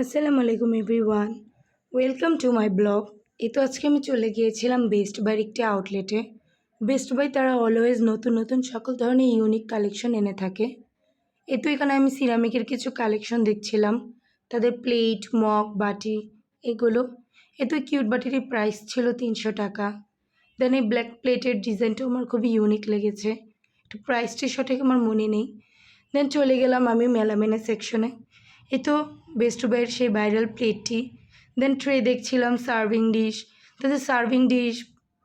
আসসালামু আলাইকুম everyone, welcome to my blog. আজকে আমি চলে গিয়েছিলাম বেস্ট বাইয়ের একটি আউটলেটে। বেস্ট বাই তারা অলওয়েজ নতুন নতুন সকল ধরনের ইউনিক কালেকশন এনে থাকে। এখানে আমি সিরামিকের কিছু কালেকশন দেখছিলাম, তাদের প্লেট, মগ, বাটি এগুলো। কিউট বাটির প্রাইস ছিল 300 টাকা। দেন এই ব্ল্যাক প্লেটের ডিজাইনটাও আমার খুবই ইউনিক লেগেছে, একটু প্রাইসটি সঠিক আমার মনে নেই। দেন চলে গেলাম আমি মেলামেনের সেকশনে। বেস্ট বাইয়ের সেই ভাইরাল প্লেটটি। দেন ট্রে দেখছিলাম, সার্ভিং ডিশ, তাদের সার্ভিং ডিশ,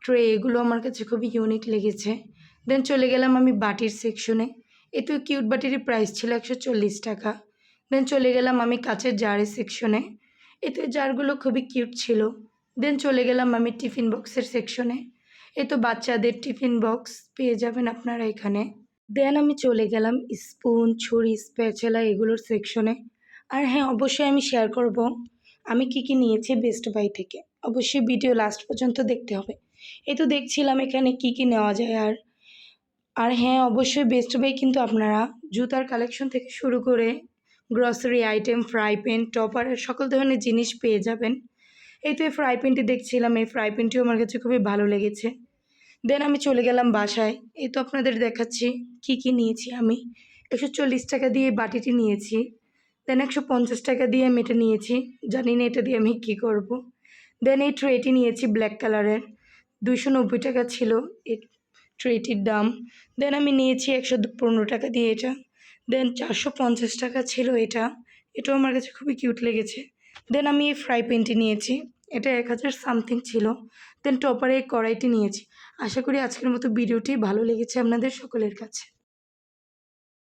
ট্রে এগুলো আমার কাছে খুবই ইউনিক লেগেছে। দেন চলে গেলাম আমি বাটির সেকশনে। কিউট বাটির প্রাইস ছিল 140 টাকা। দেন চলে গেলাম আমি কাচের জারের সেকশনে। জারগুলো খুবই কিউট ছিল। দেন চলে গেলাম আমি টিফিন বক্সের সেকশনে। বাচ্চাদের টিফিন বক্স পেয়ে যাবেন আপনারা এখানে। দেন আমি চলে গেলাম স্পুন, ছুরি, স্প্যাচুলা এগুলোর সেকশনে। আর হ্যাঁ, অবশ্যই আমি শেয়ার করব আমি কি নিয়েছি বেস্ট বাই থেকে। অবশ্যই ভিডিও লাস্ট পর্যন্ত দেখতে হবে। দেখছিলাম এখানে কি নেওয়া যায়। আর হ্যাঁ, অবশ্যই বেস্ট বাই কিন্তু আপনারা জুতার কালেকশন থেকে শুরু করে grocery item, fry pan, topper সকল ধরনের জিনিস পেয়ে যাবেন। এই ফ্রাই প্যানটি দেখছিলাম, এই ফ্রাই প্যানটিও আমার কাছে খুবই ভালো লেগেছে। দেন আমি চলে গেলাম বাসায়। আপনাদের দেখাচ্ছি কি নিয়েছি আমি। 140 টাকা দিয়ে বাটিটি নিয়েছি। দেন 150 টাকা দিয়ে আমি এটা নিয়েছি, জানি না এটা দিয়ে আমি কী করব। দেন এই ট্রেটি নিয়েছি ব্ল্যাক কালারের, 290 টাকা ছিল এই ট্রেটির দাম। দেন আমি নিয়েছি 115 টাকা দিয়ে এটা। দেন 450 টাকা ছিল এটাও আমার কাছে খুবই কিউট লেগেছে। দেন আমি এই ফ্রাই প্যানটি নিয়েছি, এটা 1000 সামথিং ছিল। দেন টপারে এই কড়াইটি নিয়েছি। আশা করি আজকের মতো ভিডিওটি ভালো লেগেছে আপনাদের সকলের কাছে।